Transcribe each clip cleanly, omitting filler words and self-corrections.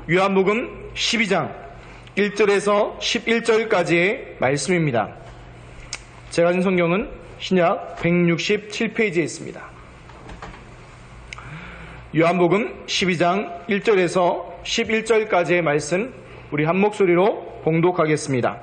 요한복음 12장 1절에서 11절까지의 말씀입니다. 제가 가진 성경은 신약 167페이지에 있습니다. 요한복음 12장 1절에서 11절까지의 말씀 우리 한 목소리로 봉독하겠습니다.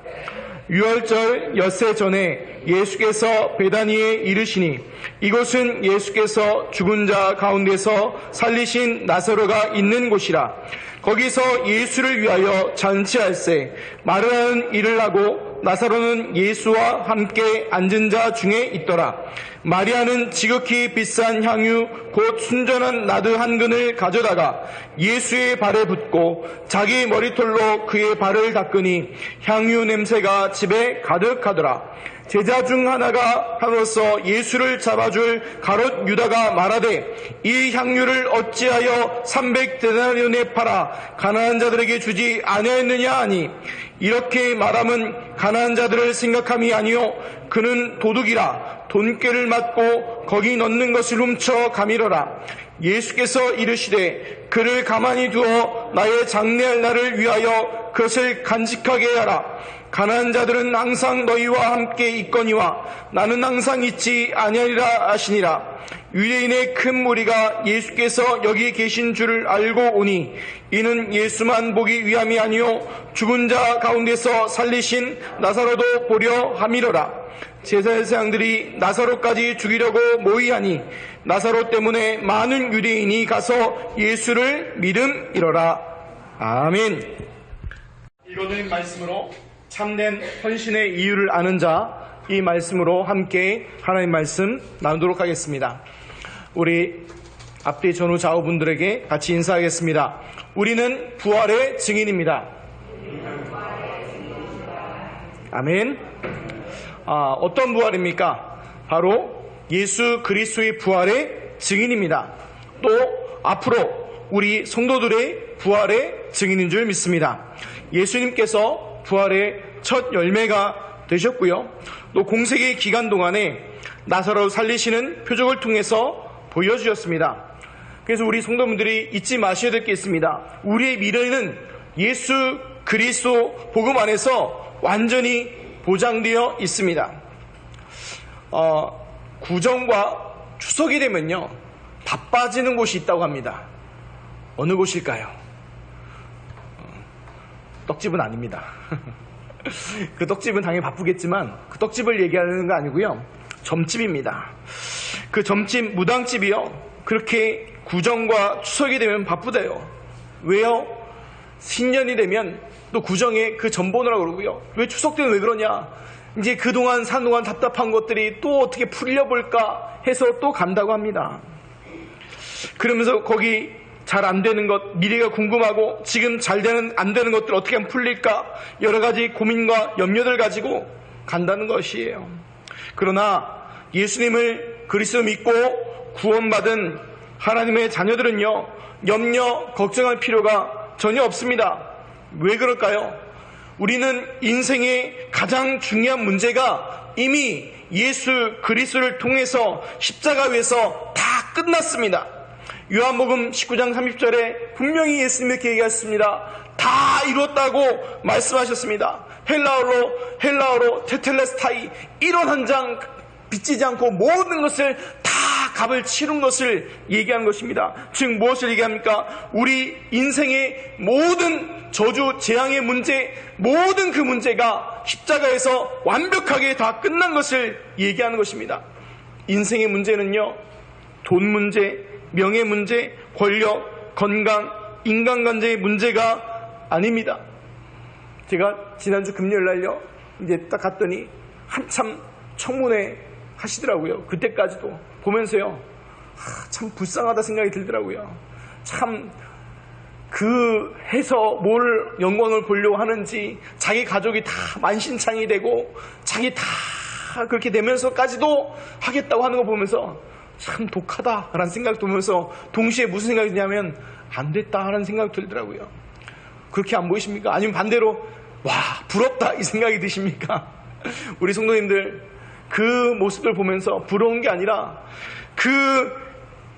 유월절 엿새 전에 예수께서 베다니에 이르시니 이곳은 예수께서 죽은 자 가운데서 살리신 나사로가 있는 곳이라. 거기서 예수를 위하여 잔치할세 마르다는 일을 하고 나사로는 예수와 함께 앉은 자 중에 있더라. 마리아는 지극히 비싼 향유 곧 순전한 나드 한 근을 가져다가 예수의 발에 붓고 자기 머리털로 그의 발을 닦으니 향유 냄새가 집에 가득하더라. 제자 중 하나가 함으로써 예수를 잡아줄 가롯 유다가 말하되 이 향유를 어찌하여 300데나리온에 팔아 가난한 자들에게 주지 아니하였느냐 하니 이렇게 말함은 가난한 자들을 생각함이 아니요 그는 도둑이라 돈꾀를 맞고 거기 넣는 것을 훔쳐 가미러라. 예수께서 이르시되 그를 가만히 두어 나의 장례할 날을 위하여 그것을 간직하게 하라. 가난한 자들은 항상 너희와 함께 있거니와 나는 항상 있지 아니하리라 하시니라. 유대인의 큰 무리가 예수께서 여기 계신 줄을 알고 오니 이는 예수만 보기 위함이 아니요 죽은 자 가운데서 살리신 나사로도 보려 함이로라. 제사장들이 나사로까지 죽이려고 모의하니 나사로 때문에 많은 유대인이 가서 예수를 믿음이로라. 아멘. 읽어드린 말씀으로 참된 헌신의 이유를 아는 자, 이 말씀으로 함께 하나님 말씀 나누도록 하겠습니다. 우리 앞뒤 전후 좌우분들에게 같이 인사하겠습니다. 우리는 부활의 증인입니다. 아멘. 어떤 부활입니까? 바로 예수 그리스도의 부활의 증인입니다. 또 앞으로 우리 성도들의 부활의 증인인 줄 믿습니다. 예수님께서 부활의 첫 열매가 되셨고요. 또 공생의 기간 동안에 나사로 살리시는 표적을 통해서 보여주셨습니다. 그래서 우리 성도분들이 잊지 마셔야 될 게 있습니다. 우리의 미래는 예수 그리스도 복음 안에서 완전히 보장되어 있습니다. 구정과 추석이 되면요 바빠지는 곳이 있다고 합니다. 어느 곳일까요? 떡집은 아닙니다. 그 떡집은 당연히 바쁘겠지만 그 떡집을 얘기하는 거 아니고요. 점집입니다. 그 점집 무당집이요. 그렇게 구정과 추석이 되면 바쁘대요. 왜요? 신년이 되면 또 구정에 그 점 보느라고 그러고요. 왜 추석 때는 왜 그러냐? 이제 그동안 산 동안 답답한 것들이 또 어떻게 풀려볼까 해서 또 간다고 합니다. 그러면서 거기 잘 안 되는 것, 미래가 궁금하고 지금 안 되는 것들 어떻게 하면 풀릴까 여러 가지 고민과 염려들 가지고 간다는 것이에요. 그러나 예수님을 그리스도 믿고 구원받은 하나님의 자녀들은요 염려, 걱정할 필요가 전혀 없습니다. 왜 그럴까요? 우리는 인생의 가장 중요한 문제가 이미 예수 그리스도를 통해서 십자가 위에서 다 끝났습니다. 요한복음 19장 30절에 분명히 예수님이 이렇게 얘기하셨습니다. 다 이뤘다고 말씀하셨습니다. 헬라어로 테텔레스타이 1원 한 장 빚지지 않고 모든 것을 다 값을 치른 것을 얘기하는 것입니다. 즉 무엇을 얘기합니까? 우리 인생의 모든 저주, 재앙의 문제, 모든 그 문제가 십자가에서 완벽하게 다 끝난 것을 얘기하는 것입니다. 인생의 문제는요 돈 문제, 명예 문제, 권력, 건강, 인간관계의 문제가 아닙니다. 제가 지난주 금요일날요 이제 딱 갔더니 한참 청문회 하시더라고요. 그때까지도 보면서요 참 불쌍하다 생각이 들더라고요. 참 그 해서 뭘 영광을 보려고 하는지 자기 가족이 다 만신창이 되고 자기 다 그렇게 되면서까지도 하겠다고 하는 거 보면서 참 독하다라는 생각이 들면서 동시에 무슨 생각이 드냐면 안 됐다 하는 생각이 들더라고요. 그렇게 안 보이십니까? 아니면 반대로 와 부럽다 이 생각이 드십니까? 우리 성도님들 그 모습을 보면서 부러운 게 아니라 그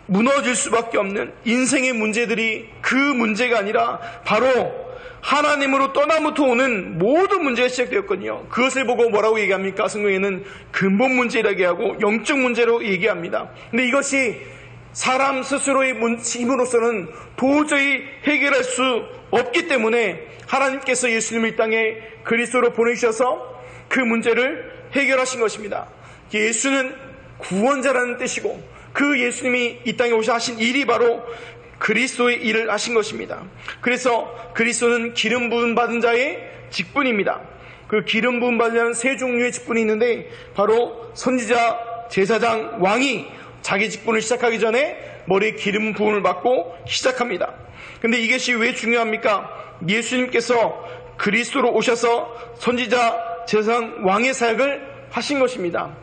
무너질 수밖에 없는 인생의 문제들이 그 문제가 아니라 바로 하나님으로 떠남부터 오는 모든 문제가 시작되었거든요. 그것을 보고 뭐라고 얘기합니까? 성경에는 근본 문제라고 얘기하고 영적 문제로 얘기합니다. 근데 이것이 사람 스스로의 힘으로서는 도저히 해결할 수 없기 때문에 하나님께서 예수님을 이 땅에 그리스도로 보내주셔서 그 문제를 해결하신 것입니다. 예수는 구원자라는 뜻이고 그 예수님이 이 땅에 오셔 하신 일이 바로 그리스도의 일을 하신 것입니다. 그래서 그리스도는 기름 부음 받은 자의 직분입니다. 그 기름 부음 받은 자는 세 종류의 직분이 있는데 바로 선지자, 제사장, 왕이 자기 직분을 시작하기 전에 머리에 기름 부음을 받고 시작합니다. 근데 이것이 왜 중요합니까? 예수님께서 그리스도로 오셔서 선지자, 제사장, 왕의 사역을 하신 것입니다.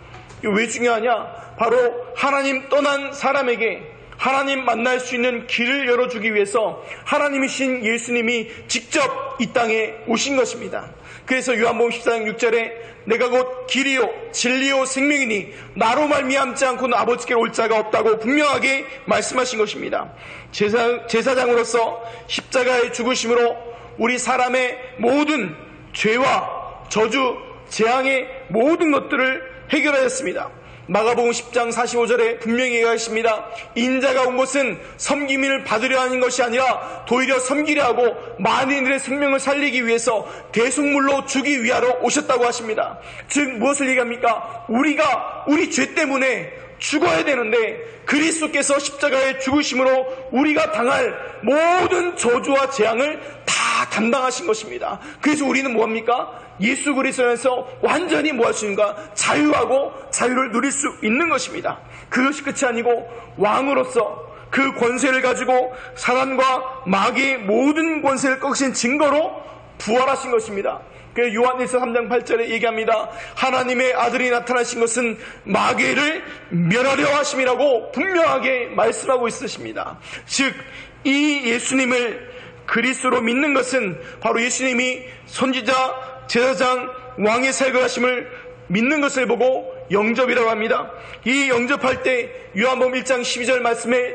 왜 중요하냐? 바로 하나님 떠난 사람에게 하나님 만날 수 있는 길을 열어주기 위해서 하나님이신 예수님이 직접 이 땅에 오신 것입니다. 그래서 요한복음 14장 6절에 내가 곧 길이요 진리요 생명이니 나로 말미암지 않고는 아버지께 올 자가 없다고 분명하게 말씀하신 것입니다. 제사장으로서 십자가의 죽으심으로 우리 사람의 모든 죄와 저주, 재앙의 모든 것들을 해결하였습니다. 마가복음 10장 45절에 분명히 얘기하십니다. 인자가 온 것은 섬김을 받으려 하는 것이 아니라 도리어 섬기려 하고 만인들의 생명을 살리기 위해서 대속물로 주기 위하러 오셨다고 하십니다. 즉 무엇을 얘기합니까? 우리가 우리 죄 때문에 죽어야 되는데 그리스도께서 십자가에 죽으심으로 우리가 당할 모든 저주와 재앙을 다 감당하신 것입니다. 그래서 우리는 뭐합니까? 예수 그리스도 안에서 완전히 뭐 할 수 있는가? 자유하고 자유를 누릴 수 있는 것입니다. 그것이 끝이 아니고 왕으로서 그 권세를 가지고 사단과 마귀의 모든 권세를 꺾으신 증거로 부활하신 것입니다. 그래서 요한일서 3장 8절에 얘기합니다. 하나님의 아들이 나타나신 것은 마귀를 멸하려 하심이라고 분명하게 말씀하고 있으십니다. 즉 이 예수님을 그리스도로 믿는 것은 바로 예수님이 선지자, 제사장, 왕의 사역을 하심을 믿는 것을 보고 영접이라고 합니다. 이 영접할 때 요한복음 1장 12절 말씀에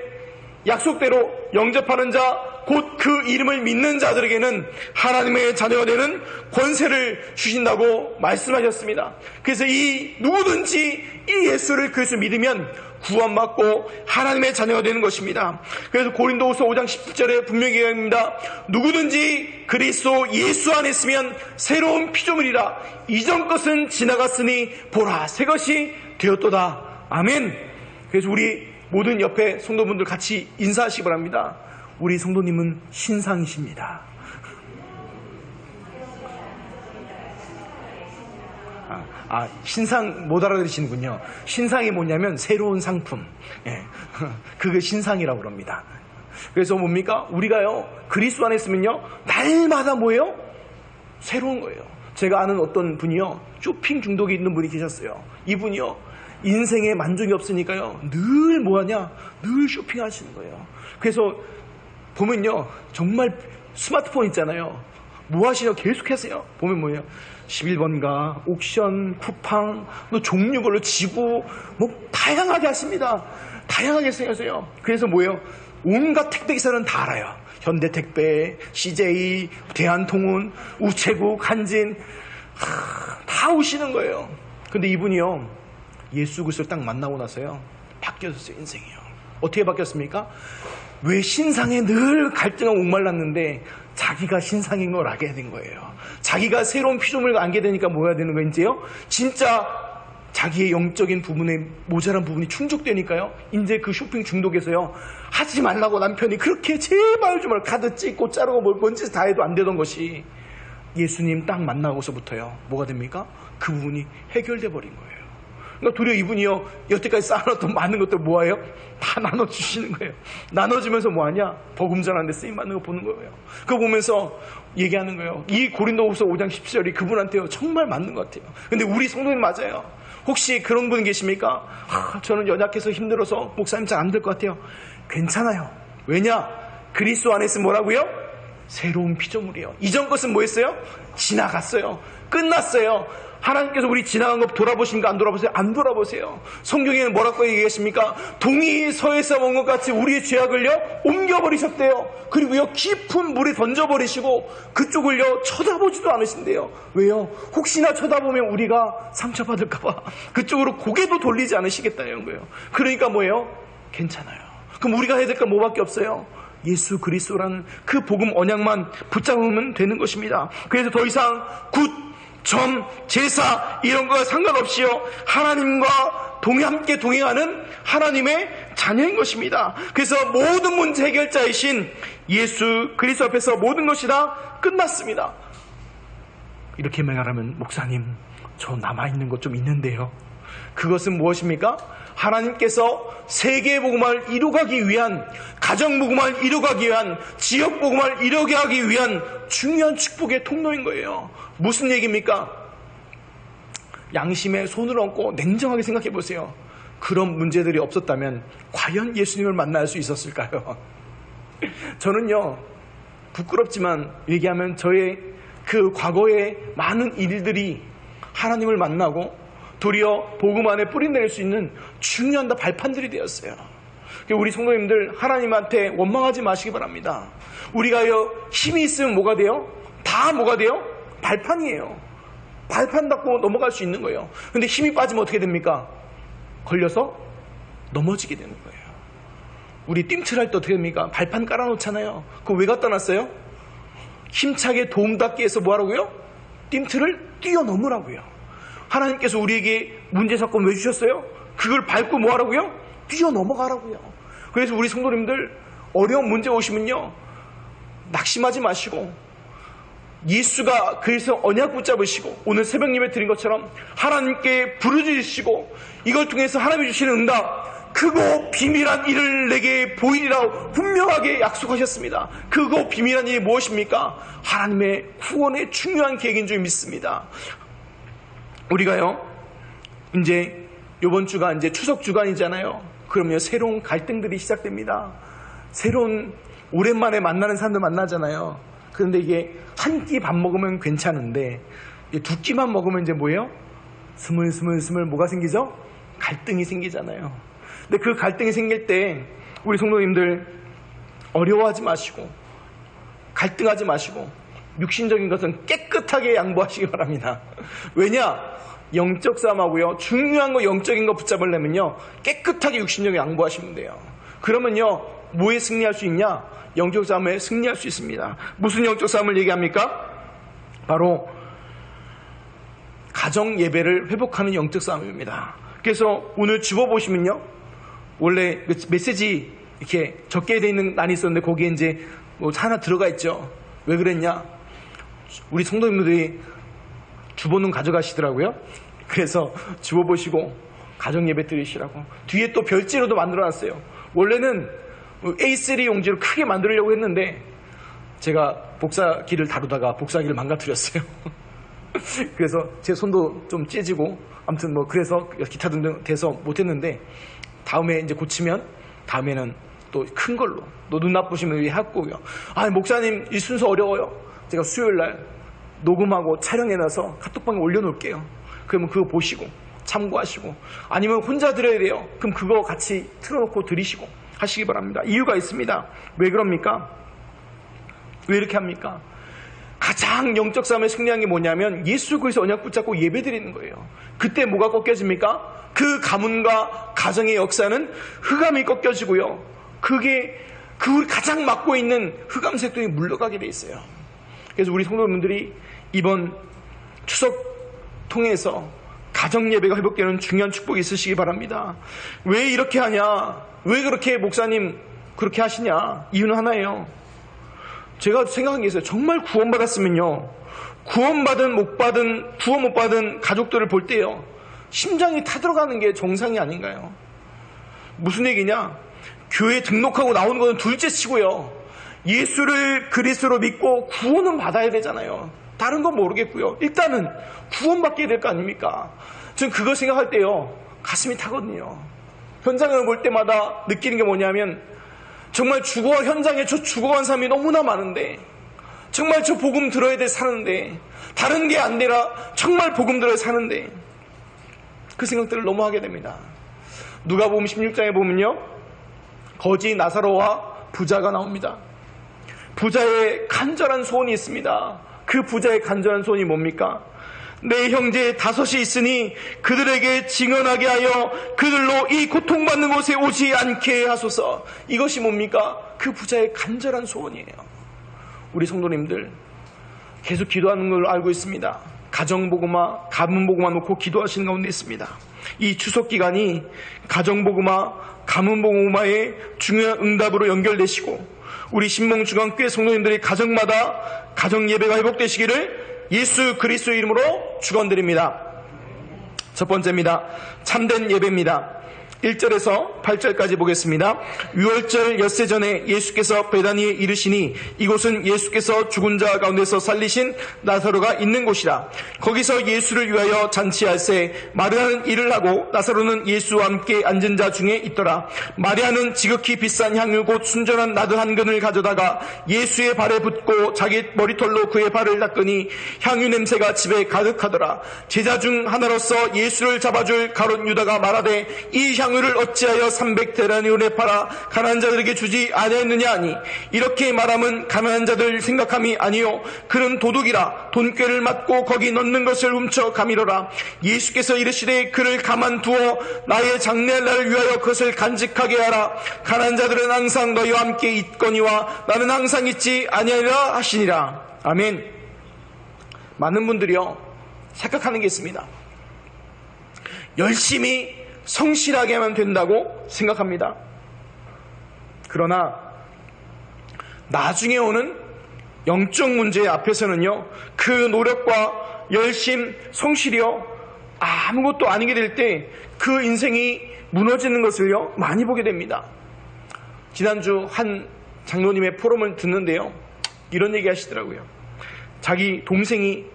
약속대로 영접하는 자, 곧 그 이름을 믿는 자들에게는 하나님의 자녀가 되는 권세를 주신다고 말씀하셨습니다. 그래서 이 누구든지 이 예수를 그리스도 믿으면 구원받고 하나님의 자녀가 되는 것입니다. 그래서 고린도후서 5장 17절에 분명히 얘기합니다. 누구든지 그리스도 예수 안에 있으면 새로운 피조물이라 이전 것은 지나갔으니 보라 새 것이 되었도다. 아멘. 그래서 우리 모든 옆에 성도분들 같이 인사하시기 바랍니다. 우리 성도님은 신상이십니다. 신상 못 알아들으시는군요. 신상이 뭐냐면 새로운 상품. 예. 그게 신상이라고 그럽니다. 그래서 뭡니까? 우리가요, 그리스도 안에 있으면요, 날마다 뭐예요? 새로운 거예요. 제가 아는 어떤 분이요, 쇼핑 중독이 있는 분이 계셨어요. 이분이요, 인생에 만족이 없으니까요, 늘 뭐하냐? 늘 쇼핑하시는 거예요. 그래서 보면요, 정말 스마트폰 있잖아요. 뭐 하시냐? 계속 하세요. 보면 뭐예요? 11번가, 옥션, 쿠팡, 또 종류별로 지구, 뭐, 다양하게 하십니다. 다양하게 생각하세요. 그래서 뭐예요? 온갖 택배기사는 다 알아요. 현대택배, CJ, 대한통운, 우체국, 한진, 다 오시는 거예요. 근데 이분이요, 예수 그리스도를 딱 만나고 나서요, 바뀌었어요, 인생이요. 어떻게 바뀌었습니까? 왜 신상에 늘 갈등하고 목말랐는데 자기가 신상인 걸 알게 된 거예요. 자기가 새로운 피조물을 알게 되니까 뭐 해야 되는 거예요, 이제요? 진짜 자기의 영적인 부분에 모자란 부분이 충족되니까요. 이제 그 쇼핑 중독에서요, 하지 말라고 남편이 그렇게 제발 좀 카드 찍고 자르고 뭔지 다 해도 안 되던 것이 예수님 딱 만나고서부터요, 뭐가 됩니까? 그 부분이 해결돼 버린 거예요. 그러니까 도리어 이분이요, 여태까지 쌓아놨던 많은 것들 뭐예요? 다 나눠주시는 거예요. 나눠주면서 뭐하냐? 복음 전하는데 쓰임받는 거 보는 거예요. 그거 보면서 얘기하는 거예요. 이 고린도후서 5장 17절이 그분한테요, 정말 맞는 것 같아요. 근데 우리 성도님 맞아요. 혹시 그런 분 계십니까? 저는 연약해서 힘들어서 목사님 잘 안 될 것 같아요. 괜찮아요. 왜냐? 그리스도 안에 있으면 뭐라고요? 새로운 피조물이에요. 이전 것은 뭐였어요? 지나갔어요. 끝났어요. 하나님께서 우리 지나간 것 돌아보십니까? 안 돌아보세요? 안 돌아보세요. 성경에는 뭐라고 얘기하십니까? 동이 서에서 먹은 것 같이 우리의 죄악을요 옮겨버리셨대요. 그리고요 깊은 물에 던져버리시고 그쪽을요 쳐다보지도 않으신대요. 왜요? 혹시나 쳐다보면 우리가 상처받을까봐 그쪽으로 고개도 돌리지 않으시겠다는 거예요. 그러니까 뭐예요? 괜찮아요. 그럼 우리가 해야 될 건 뭐밖에 없어요? 예수 그리스도라는 그 복음 언약만 붙잡으면 되는 것입니다. 그래서 더 이상 굿 점, 제사 이런 거와 상관없이요 하나님과 함께 동행하는 하나님의 자녀인 것입니다. 그래서 모든 문제 해결자이신 예수 그리스도 앞에서 모든 것이 다 끝났습니다. 이렇게 말하면 목사님 저 남아있는 것 좀 있는데요. 그것은 무엇입니까? 하나님께서 세계 복음을 이루가기 위한, 가정 복음을 이루가기 위한, 지역 복음을 이루게 위한 중요한 축복의 통로인 거예요. 무슨 얘기입니까? 양심에 손을 얹고 냉정하게 생각해 보세요. 그런 문제들이 없었다면 과연 예수님을 만날 수 있었을까요? 저는요 부끄럽지만 얘기하면 저의 그 과거의 많은 일들이 하나님을 만나고 도리어 복음 안에 뿌리내릴 수 있는 중요한 발판들이 되었어요. 우리 성도님들 하나님한테 원망하지 마시기 바랍니다. 우리가요 힘이 있으면 뭐가 돼요? 다 뭐가 돼요? 발판이에요. 발판 닫고 넘어갈 수 있는 거예요. 근데 힘이 빠지면 어떻게 됩니까? 걸려서 넘어지게 되는 거예요. 우리 띵틀할 때 어떻게 됩니까? 발판 깔아놓잖아요. 그거 왜 갖다 놨어요? 힘차게 도움 닫기 위해서 뭐 하라고요? 띵틀을 뛰어넘으라고요. 하나님께서 우리에게 문제 사건 왜 주셨어요? 그걸 밟고 뭐 하라고요? 뛰어넘어가라고요. 그래서 우리 성도님들 어려운 문제 오시면요 낙심하지 마시고 예수가 그래서 언약 붙잡으시고 오늘 새벽 예배 드린 것처럼 하나님께 부르짖으시고 이걸 통해서 하나님이 주시는 응답 크고 비밀한 일을 내게 보이리라 분명하게 약속하셨습니다. 크고 비밀한 일이 무엇입니까? 하나님의 구원의 중요한 계획인 줄 믿습니다. 우리가요 이제 이번 주가 이제 추석 주간이잖아요. 그러면 새로운 갈등들이 시작됩니다. 새로운 오랜만에 만나는 사람들 만나잖아요. 그런데 이게 한 끼 밥 먹으면 괜찮은데 두 끼만 먹으면 이제 뭐예요? 스물스물 뭐가 생기죠? 갈등이 생기잖아요. 근데 그 갈등이 생길 때 우리 성도님들 어려워하지 마시고 갈등하지 마시고 육신적인 것은 깨끗하게 양보하시기 바랍니다. 왜냐? 영적 싸움하고요 중요한 거 영적인 거 붙잡으려면요 깨끗하게 육신적인 양보하시면 돼요. 그러면요 뭐에 승리할 수 있냐? 영적 싸움에 승리할 수 있습니다. 무슨 영적 싸움을 얘기합니까? 바로 가정 예배를 회복하는 영적 싸움입니다. 그래서 오늘 집어보시면요 원래 메시지 이렇게 적게 돼 있는 난이 있었는데 거기에 이제 뭐 하나 들어가 있죠. 왜 그랬냐? 우리 성도님들이 주보는 가져가시더라고요. 그래서 주워보시고 가정 예배 드리시라고 뒤에 또 별지로도 만들어놨어요. 원래는 A3 용지로 크게 만들려고 했는데 제가 복사기를 다루다가 복사기를 망가뜨렸어요. 그래서 제 손도 좀 찢어지고 아무튼 뭐 그래서 기타 등등 돼서 못했는데 다음에 이제 고치면 다음에는 또 큰 걸로 또 눈 나쁘시면 하고요. 아 목사님 이 순서 어려워요. 제가 수요일날 녹음하고 촬영해놔서 카톡방에 올려놓을게요. 그러면 그거 보시고 참고하시고 아니면 혼자 들어야 돼요. 그럼 그거 같이 틀어놓고 들으시고 하시기 바랍니다. 이유가 있습니다. 왜 그럽니까? 왜 이렇게 합니까? 가장 영적 싸움에 승리한 게 뭐냐면 예수 그리스도 언약 붙잡고 예배드리는 거예요. 그때 뭐가 꺾여집니까? 그 가문과 가정의 역사는 흑암이 꺾여지고요. 그게 그 가장 맡고 있는 흑암 색동이 물러가게 돼 있어요. 그래서 우리 성도님들이 이번 추석 통해서 가정 예배가 회복되는 중요한 축복이 있으시기 바랍니다. 왜 이렇게 하냐? 왜 그렇게 목사님 그렇게 하시냐? 이유는 하나예요. 제가 생각한 게 있어요. 정말 구원받았으면요. 구원 못 받은 가족들을 볼 때요. 심장이 타들어가는 게 정상이 아닌가요? 무슨 얘기냐? 교회 등록하고 나오는 것은 둘째 치고요. 예수를 그리스도로 믿고 구원은 받아야 되잖아요. 다른 건 모르겠고요. 일단은 구원받게 될 거 아닙니까? 저는 그거 생각할 때요. 가슴이 타거든요. 현장을 볼 때마다 느끼는 게 뭐냐면 정말 현장에 죽어간 사람이 너무나 많은데 정말 저 복음 들어야 돼 사는데, 다른 게 안 되라 정말 복음 들어야 사는데, 그 생각들을 너무 하게 됩니다. 누가복음 16장에 보면요, 거지 나사로와 부자가 나옵니다. 부자의 간절한 소원이 있습니다. 그 부자의 간절한 소원이 뭡니까? 내 형제 5이 있으니 그들에게 증언하게 하여 그들로 이 고통받는 곳에 오지 않게 하소서. 이것이 뭡니까? 그 부자의 간절한 소원이에요. 우리 성도님들 계속 기도하는 걸 알고 있습니다. 가정복음화, 가문복음화 놓고 기도하시는 가운데 있습니다. 이 추석 기간이 가정복음화, 가문복음화의 중요한 응답으로 연결되시고, 우리 신봉중앙교회 성도님들의 가정마다 가정 예배가 회복되시기를 예수 그리스도의 이름으로 축원드립니다. 첫 번째입니다. 참된 예배입니다. 1절에서 8절까지 보겠습니다. 유월절 엿새 전에 예수께서 베다니에 이르시니 이곳은 예수께서 죽은 자 가운데서 살리신 나사로가 있는 곳이라. 거기서 예수를 위하여 잔치할새 마리아는 일을 하고 나사로는 예수와 함께 앉은 자 중에 있더라. 마리아는 지극히 비싼 향유 곧 순전한 나드 한 근을 가져다가 예수의 발에 붓고 자기 머리털로 그의 발을 닦으니 향유 냄새가 집에 가득하더라. 제자 중 하나로서 예수를 잡아줄 가롯 유다가 말하되 이 향유를 어찌하여 300데나리온에 팔아 가난한 자들에게 주지 아니하였느냐 하니, 이렇게 말함은 가난한 자들 생각함이 아니요 그는 도둑이라 돈꾀를 맞고 거기 넣는 것을 훔쳐 가미러라. 예수께서 이르시되 그를 가만두어 나의 장래할 날을 위하여 그것을 간직하게 하라. 가난한 자들은 항상 너희와 함께 있거니와 나는 항상 있지 아니하리라 하시니라. 아멘. 많은 분들이요 착각하는 게 있습니다. 열심히 성실하게 하면 된다고 생각합니다. 그러나 나중에 오는 영적 문제 앞에서는요, 그 노력과 열심, 성실이요 아무것도 아니게 될 때 그 인생이 무너지는 것을요 많이 보게 됩니다. 지난주 한 장로님의 포럼을 듣는데요, 이런 얘기 하시더라고요. 자기 동생이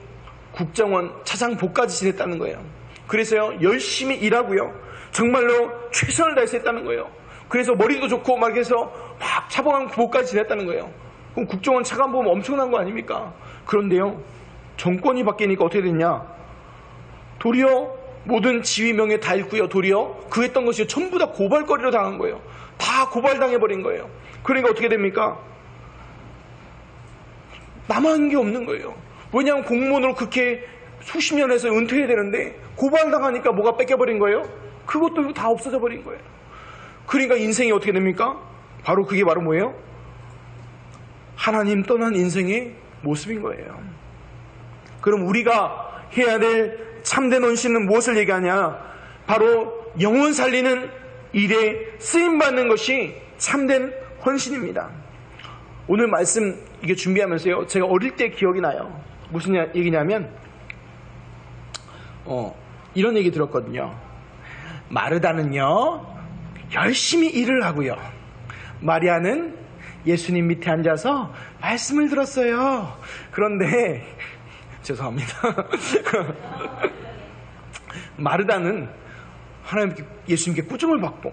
국정원 차장복까지 지냈다는 거예요. 그래서요 열심히 일하고요 정말로 최선을 다해서 했다는 거예요. 그래서 머리도 좋고 막 해서 막 차범한 부복까지 지냈다는 거예요. 그럼 국정원 차관 보면 엄청난 거 아닙니까? 그런데요 정권이 바뀌니까 어떻게 됐냐, 도리어 모든 지위 명예 다 잃고요, 도리어 그 했던 것이 전부 다 고발거리로 당한 거예요. 다 고발당해버린 거예요. 그러니까 어떻게 됩니까? 남아있는 게 없는 거예요. 왜냐하면 공무원으로 그렇게 수십 년 해서 은퇴해야 되는데 고발당하니까 뭐가 뺏겨버린 거예요? 그것도 다 없어져 버린 거예요. 그러니까 인생이 어떻게 됩니까? 바로 그게 바로 뭐예요? 하나님 떠난 인생의 모습인 거예요. 그럼 우리가 해야 될 참된 헌신은 무엇을 얘기하냐? 바로 영혼 살리는 일에 쓰임받는 것이 참된 헌신입니다. 오늘 말씀 이게 준비하면서요 제가 어릴 때 기억이 나요. 무슨 얘기냐면 이런 얘기 들었거든요. 마르다는요 열심히 일을 하고요, 마리아는 예수님 밑에 앉아서 말씀을 들었어요. 그런데 죄송합니다. 마르다는 하나님께 예수님께 꾸중을 받고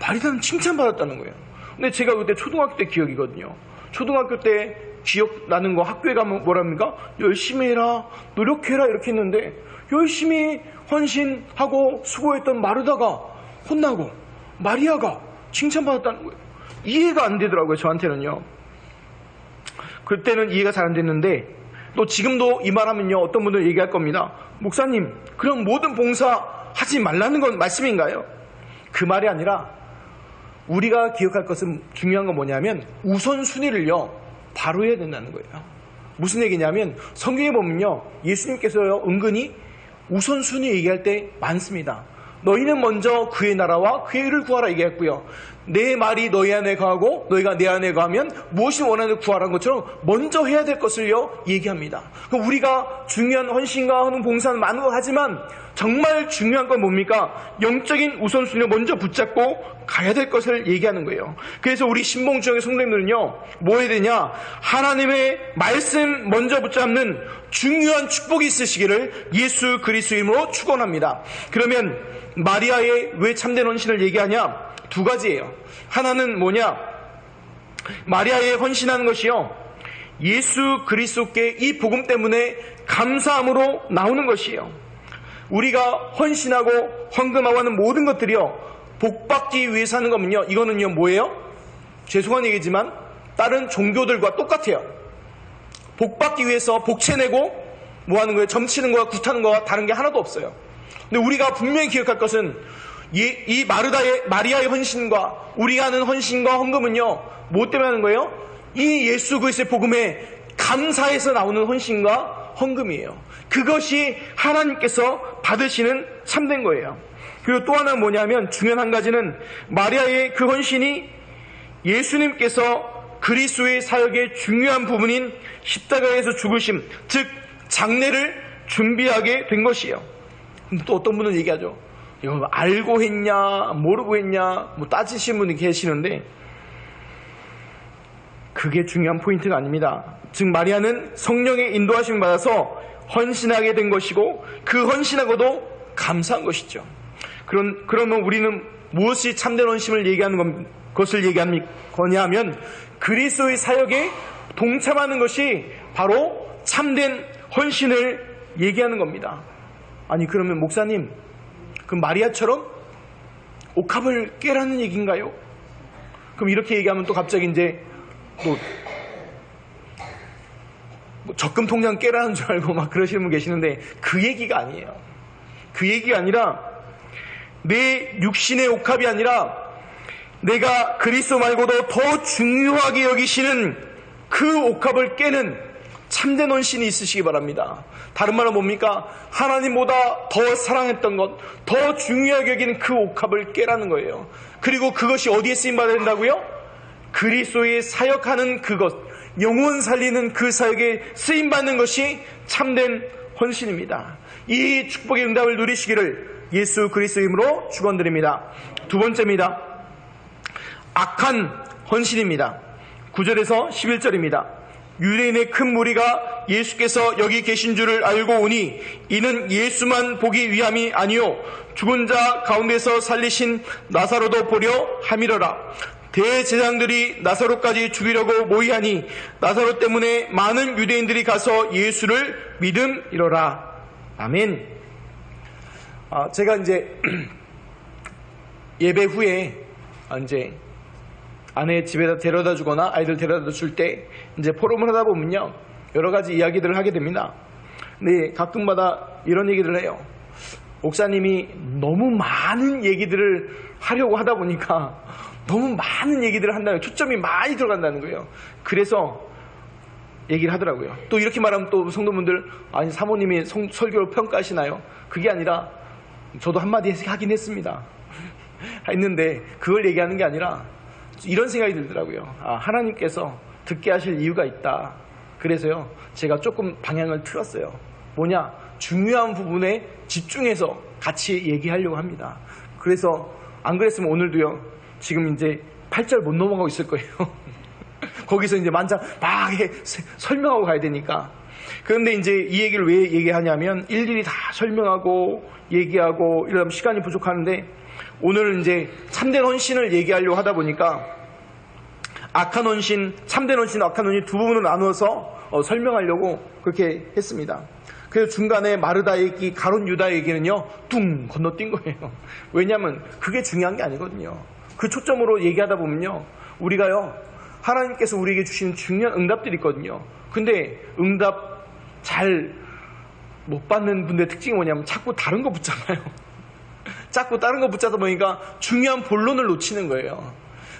마리아는 칭찬받았다는 거예요. 근데 제가 그때 초등학교 때 기억이거든요. 초등학교 때 기억나는 거, 학교에 가면 뭐랍니까? 열심히 해라, 노력해라 이렇게 했는데 열심히 헌신하고 수고했던 마르다가 혼나고 마리아가 칭찬받았다는 거예요. 이해가 안 되더라고요, 저한테는요. 그때는 이해가 잘 안 됐는데 또 지금도 이 말하면요 어떤 분들 얘기할 겁니다. 목사님, 그럼 모든 봉사 하지 말라는 건 말씀인가요? 그 말이 아니라 우리가 기억할 것은 중요한 건 뭐냐면 우선순위를요 바로 해야 된다는 거예요. 무슨 얘기냐면 성경에 보면요 예수님께서요 은근히 우선순위 얘기할 때 많습니다. 너희는 먼저 그의 나라와 그의 의를 구하라 얘기했고요, 내 말이 너희 안에 거하고 너희가 내 안에 거하면 무엇이 원하는 구하라는 것처럼 먼저 해야 될 것을요 얘기합니다. 그럼 우리가 중요한 헌신과 하는 봉사는 많은 거 하지만 정말 중요한 건 뭡니까? 영적인 우선순위를 먼저 붙잡고 가야 될 것을 얘기하는 거예요. 그래서 우리 신봉주역의 성도님들은요 뭐 해야 되냐? 하나님의 말씀 먼저 붙잡는 중요한 축복이 있으시기를 예수 그리스도의 이름으로 축원합니다. 그러면 마리아의 왜 참된 헌신을 얘기하냐? 두 가지예요. 하나는 뭐냐? 마리아의 헌신하는 것이요 예수 그리스도께 이 복음 때문에 감사함으로 나오는 것이에요. 우리가 헌신하고 헌금하고 하는 모든 것들이요, 복받기 위해서 하는 거면요, 이거는요 뭐예요? 죄송한 얘기지만 다른 종교들과 똑같아요. 복받기 위해서 복채내고 뭐 하는 거예요? 점치는 거와 굿하는 거와 다른 게 하나도 없어요. 근데 우리가 분명히 기억할 것은 이 마리아의 헌신과 우리가 하는 헌신과 헌금은요, 뭐 때문에 하는 거예요? 이 예수 그리스도의 복음에 감사해서 나오는 헌신과 헌금이에요. 그것이 하나님께서 받으시는 참된 거예요. 그리고 또 하나 뭐냐면, 중요한 한 가지는 마리아의 그 헌신이 예수님께서 그리스도의 사역의 중요한 부분인 십자가에서 죽으심, 즉 장례를 준비하게 된 것이에요. 또 어떤 분은 얘기하죠. 이거 알고 했냐 모르고 했냐 뭐 따지시는 분이 계시는데, 그게 중요한 포인트가 아닙니다. 즉 마리아는 성령의 인도하심을 받아서 헌신하게 된 것이고, 그 헌신하고도 감사한 것이죠. 그러면 우리는 무엇이 참된 헌신을 얘기하는 것을 얘기하는 거냐 하면, 그리스도의 사역에 동참하는 것이 바로 참된 헌신을 얘기하는 겁니다. 아니 그러면 목사님, 그럼 마리아처럼 옥합을 깨라는 얘기인가요? 그럼 이렇게 얘기하면 또 갑자기 이제 또 뭐 적금 통장 깨라는 줄 알고 막 그러시는 분 계시는데, 그 얘기가 아니에요. 그 얘기가 아니라, 내 육신의 옥합이 아니라 내가 그리스도 말고도 더 중요하게 여기시는 그 옥합을 깨는 참된 헌신이 있으시기 바랍니다. 다른 말은 뭡니까? 하나님보다 더 사랑했던 것, 더 중요하게 여기는 그 옥합을 깨라는 거예요. 그리고 그것이 어디에 쓰임받아야 된다고요? 그리스도의 사역하는 그것, 영혼 살리는 그 사역에 쓰임받는 것이 참된 헌신입니다. 이 축복의 응답을 누리시기를 예수 그리스도의 이름으로 축원드립니다. 두 번째입니다. 악한 헌신입니다. 9절에서 11절입니다. 유대인의 큰 무리가 예수께서 여기 계신 줄을 알고 오니 이는 예수만 보기 위함이 아니요 죽은 자 가운데서 살리신 나사로도 보려 함이러라. 대제사장들이 나사로까지 죽이려고 모의하니 나사로 때문에 많은 유대인들이 가서 예수를 믿음이러라. 아멘. 제가 이제 예배 후에 이제 아내 집에다 데려다 주거나 아이들 데려다 줄 때 이제 포럼을 하다 보면요, 여러 가지 이야기들을 하게 됩니다. 근데 가끔마다 이런 얘기들을 해요. 목사님이 너무 많은 얘기들을 하려고 하다 보니까 너무 많은 얘기들을 한다는, 초점이 많이 들어간다는 거예요. 그래서 얘기를 하더라고요. 또 이렇게 말하면 또 성도분들, 아니 사모님이 설교를 평가하시나요? 그게 아니라 저도 한마디 하긴 했습니다. 했는데 그걸 얘기하는 게 아니라 이런 생각이 들더라고요. 하나님께서 듣게 하실 이유가 있다. 그래서요, 제가 조금 방향을 틀었어요. 뭐냐? 중요한 부분에 집중해서 같이 얘기하려고 합니다. 그래서 안 그랬으면 오늘도요, 지금 이제 8절 못 넘어가고 있을 거예요. 거기서 이제 만장 막 설명하고 가야 되니까. 그런데 이제 이 얘기를 왜 얘기하냐면, 일일이 다 설명하고 얘기하고 이러면 시간이 부족하는데, 오늘은 이제 참된 헌신을 얘기하려고 하다 보니까 악한 헌신, 참된 헌신, 악한 헌신 두 부분을 나누어서 설명하려고 그렇게 했습니다. 그래서 중간에 마르다 얘기, 가룟 유다 얘기는요, 뚱 건너뛴 거예요. 왜냐하면 그게 중요한 게 아니거든요. 그 초점으로 얘기하다 보면요, 우리가요, 하나님께서 우리에게 주시는 중요한 응답들이 있거든요. 근데 응답 잘 못 받는 분들의 특징이 뭐냐면 자꾸 다른 거 붙잖아요. 자꾸 다른 거 붙잡다 보니까 중요한 본론을 놓치는 거예요.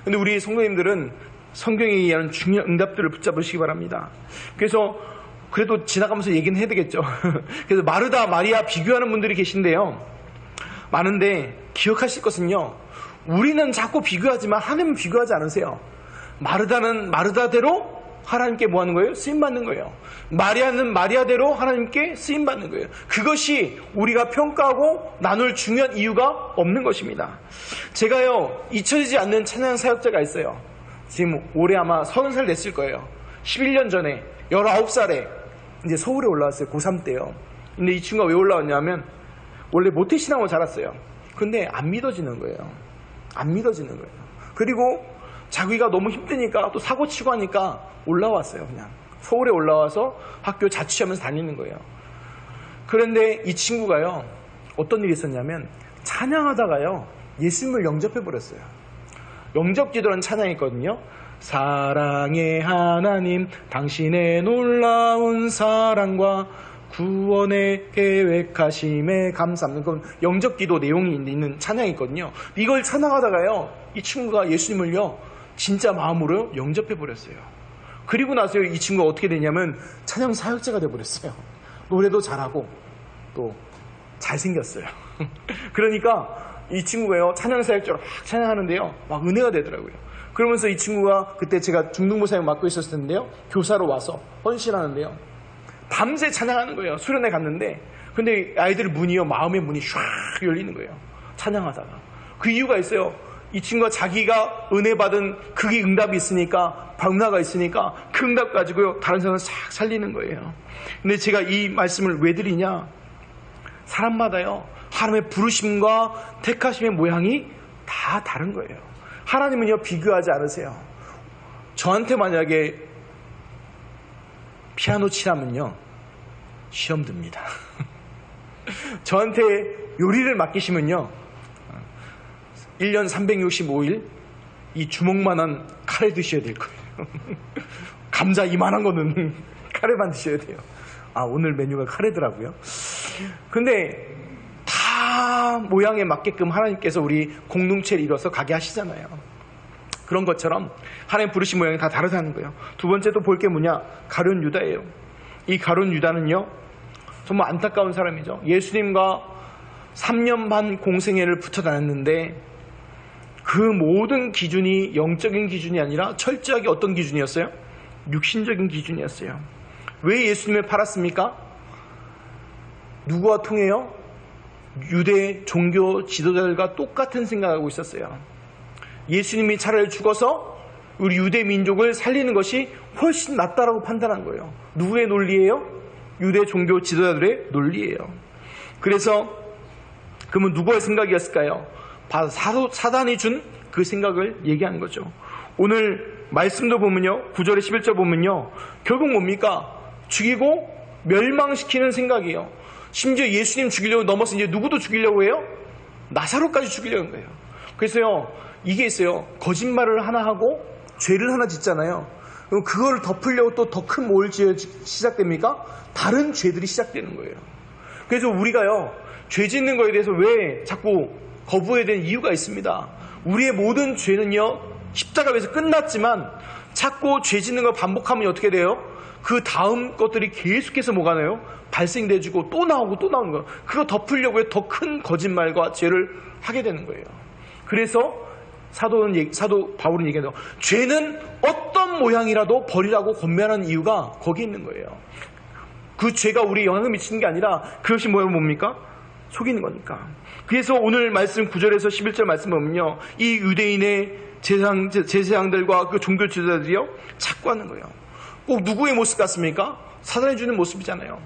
근데 우리 성도님들은 성경에 의한 중요한 응답들을 붙잡으시기 바랍니다. 그래서 그래도 지나가면서 얘기는 해야 되겠죠. 그래서 마르다, 마리아 비교하는 분들이 계신데요, 많은데 기억하실 것은요, 우리는 자꾸 비교하지만 하나님은 비교하지 않으세요. 마르다는 마르다대로 하나님께 뭐 하는 거예요? 쓰임받는 거예요. 마리아는 마리아대로 하나님께 쓰임받는 거예요. 그것이 우리가 평가하고 나눌 중요한 이유가 없는 것입니다. 제가요, 잊혀지지 않는 찬양 사역자가 있어요. 지금 올해 아마 30살 됐을 거예요. 11년 전에 19살에 이제 서울에 올라왔어요. 고3 때요. 근데 이 친구가 왜 올라왔냐면, 원래 모태신앙으로 자랐어요. 근데 안 믿어지는 거예요. 안 믿어지는 거예요. 그리고 자기가 너무 힘드니까 또 사고 치고 하니까 올라왔어요. 그냥 서울에 올라와서 학교 자취하면서 다니는 거예요. 그런데 이 친구가요, 어떤 일이 있었냐면 찬양하다가요 예수님을 영접해버렸어요. 영접기도라는 찬양이 있거든요. 사랑의 하나님, 당신의 놀라운 사랑과 구원의 계획하심에 감사합니다. 그건 영접기도 내용이 있는 찬양이 있거든요. 이걸 찬양하다가요 이 친구가 예수님을요 진짜 마음으로 영접해버렸어요. 그리고 나서 이 친구가 어떻게 되냐면 찬양 사역자가 돼버렸어요. 노래도 잘하고 또 잘생겼어요. 그러니까 이 친구가요 찬양 사역자로 막 찬양하는데요 막 은혜가 되더라고요. 그러면서 이 친구가 그때 제가 중등부 사역 맡고 있었을 텐데요 교사로 와서 헌신하는데요 밤새 찬양하는 거예요. 수련회 갔는데 근데 아이들 문이요 마음의 문이 쫙 열리는 거예요. 찬양하다가. 그 이유가 있어요. 이 친구가 자기가 은혜 받은 그게 응답이 있으니까 방문화가 있으니까 그 응답 가지고요 다른 사람을 싹 살리는 거예요. 근데 제가 이 말씀을 왜 드리냐, 사람마다요 하나님의 부르심과 택하심의 모양이 다 다른 거예요. 하나님은요 비교하지 않으세요. 저한테 만약에 피아노 치라면요 시험 듭니다. 저한테 요리를 맡기시면요 1년 365일 이 주먹만한 카레 드셔야 될 거예요. 감자 이만한 거는 카레만 드셔야 돼요. 아, 오늘 메뉴가 카레더라고요. 근데 다 모양에 맞게끔 하나님께서 우리 공동체를 이뤄서 가게 하시잖아요. 그런 것처럼 하나님 부르신 모양이 다 다르다는 거예요. 두 번째 또 볼 게 뭐냐, 가룟 유다예요. 이 가룟 유다는요 정말 안타까운 사람이죠. 예수님과 3년 반 공생애를 붙어 다녔는데 그 모든 기준이 영적인 기준이 아니라 철저하게 어떤 기준이었어요? 육신적인 기준이었어요. 왜 예수님을 팔았습니까? 누구와 통해요? 유대 종교 지도자들과 똑같은 생각하고 있었어요. 예수님이 차라리 죽어서 우리 유대 민족을 살리는 것이 훨씬 낫다라고 판단한 거예요. 누구의 논리예요? 유대 종교 지도자들의 논리예요. 그래서 그러면 누구의 생각이었을까요? 사단이 준 그 생각을 얘기한 거죠. 오늘 말씀도 보면요 9절에 11절 보면요 결국 뭡니까? 죽이고 멸망시키는 생각이에요. 심지어 예수님 죽이려고 넘어서 이제 누구도 죽이려고 해요? 나사로까지 죽이려는 거예요. 그래서요 이게 있어요. 거짓말을 하나 하고 죄를 하나 짓잖아요. 그럼 그걸 덮으려고 또 더 큰 뭘 시작됩니까? 다른 죄들이 시작되는 거예요. 그래서 우리가요 죄 짓는 거에 대해서 왜 자꾸 거부해야 되는 이유가 있습니다. 우리의 모든 죄는요 십자가 위에서 끝났지만 자꾸 죄 짓는 걸 반복하면 어떻게 돼요? 그 다음 것들이 계속해서 뭐가 나요? 발생돼주고 또 나오고 또 나오는 거예요. 그거 덮으려고 더 큰 거짓말과 죄를 하게 되는 거예요. 그래서 사도 바울은 얘기해요. 죄는 어떤 모양이라도 버리라고 권면하는 이유가 거기 있는 거예요. 그 죄가 우리에 영향을 미치는 게 아니라 그것이 뭡니까? 속이는 거니까. 그래서 오늘 말씀 9절에서 11절 말씀 보면요 이 유대인의 제사장들과 그 종교 지도자들이요 착구하는 거예요. 꼭 누구의 모습 같습니까? 사단이 주는 모습이잖아요.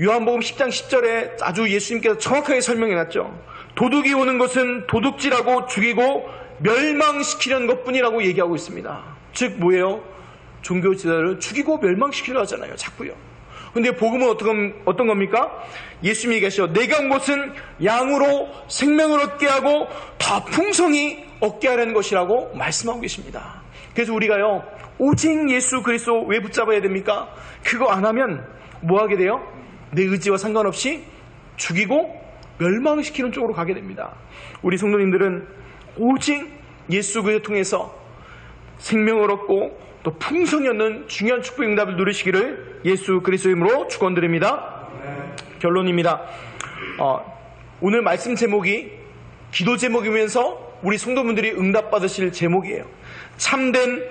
요한복음 10장 10절에 아주 예수님께서 정확하게 설명해놨죠. 도둑이 오는 것은 도둑질하고 죽이고 멸망시키려는 것뿐이라고 얘기하고 있습니다. 즉 뭐예요? 종교 지도자를 죽이고 멸망시키려 하잖아요. 자꾸요. 근데 복음은 어떤 겁니까? 예수님이 얘기하시죠. 내가 온 것은 양으로 생명을 얻게 하고 더 풍성히 얻게 하려는 것이라고 말씀하고 계십니다. 그래서 우리가요 오직 예수 그리스도 왜 붙잡아야 됩니까? 그거 안 하면 뭐 하게 돼요? 내 의지와 상관없이 죽이고 멸망시키는 쪽으로 가게 됩니다. 우리 성도님들은 오직 예수 그리스도 통해서 생명을 얻고 또 풍성히 얻는 중요한 축복 응답을 누리시기를 예수 그리스도의 이름으로 축원드립니다. 결론입니다. 오늘 말씀 제목이 기도 제목이면서 우리 성도분들이 응답받으실 제목이에요. 참된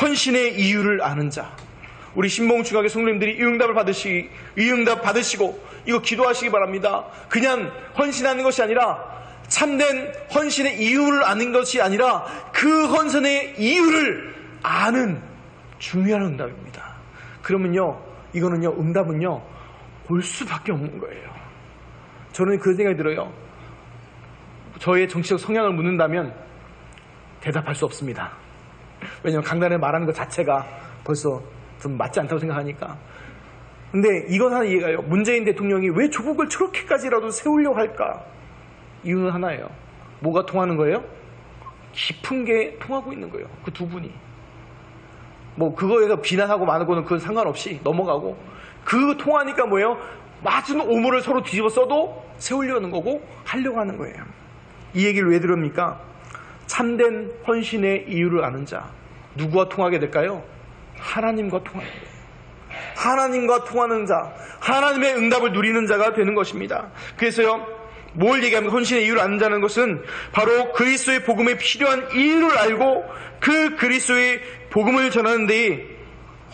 헌신의 이유를 아는 자. 우리 신봉중학교 성도님들이 이 응답 받으시고 이거 기도하시기 바랍니다. 그냥 헌신하는 것이 아니라 참된 헌신의 이유를 아는 것이 아니라 그 헌신의 이유를 아는 중요한 응답입니다. 그러면요 이거는요 응답은요 올 수밖에 없는 거예요. 저는 그런 생각이 들어요. 저의 정치적 성향을 묻는다면 대답할 수 없습니다. 왜냐하면 강단에 말하는 것 자체가 벌써 좀 맞지 않다고 생각하니까. 근데 이건 하나 이해가요. 문재인 대통령이 왜 조국을 저렇게까지라도 세우려고 할까? 이유는 하나예요. 뭐가 통하는 거예요? 깊은 게 통하고 있는 거예요. 그 두 분이. 뭐 그거에서 비난하고 마는 거는 그건 상관없이 넘어가고, 그 통하니까 뭐예요? 맞은 오물을 서로 뒤집어 써도 세우려는 거고 하려고 하는 거예요. 이 얘기를 왜 들읍니까? 참된 헌신의 이유를 아는 자, 누구와 통하게 될까요? 하나님과 통하는 거예요. 하나님과 통하는 자, 하나님의 응답을 누리는 자가 되는 것입니다. 그래서요, 뭘 얘기하면 헌신의 이유를 아는 자는 것은 바로 그리스도의 복음에 필요한 이유를 알고 그 그리스도의 복음을 전하는 데에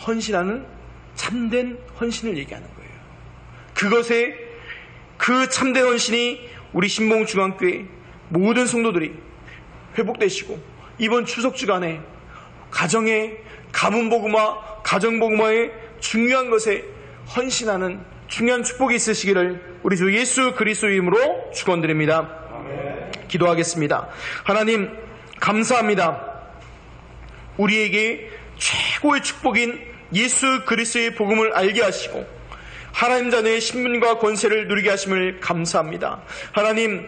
헌신하는 참된 헌신을 얘기하는 거예요. 그것에 그 참된 헌신이 우리 신봉중앙교회 모든 성도들이 회복되시고 이번 추석 주간에 가정의 가문복음화, 가정복음화의 중요한 것에 헌신하는 중요한 축복이 있으시기를 우리 주 예수 그리스도의 이름으로 축원드립니다. 기도하겠습니다. 하나님 감사합니다. 우리에게 최고의 축복인 예수 그리스도의 복음을 알게 하시고 하나님 자녀의 신분과 권세를 누리게 하심을 감사합니다. 하나님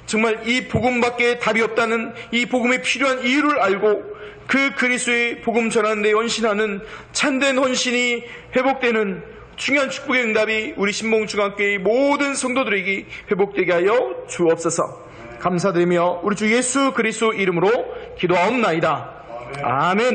정말 이 복음밖에 답이 없다는 이 복음에 필요한 이유를 알고 그 그리스도의 복음 전하는 데 헌신하는 참된 헌신이 회복되는 중요한 축복의 응답이 우리 신봉중앙교회의 모든 성도들에게 회복되게 하여 주옵소서. 감사드리며 우리 주 예수 그리스도 이름으로 기도하옵나이다. 아멘.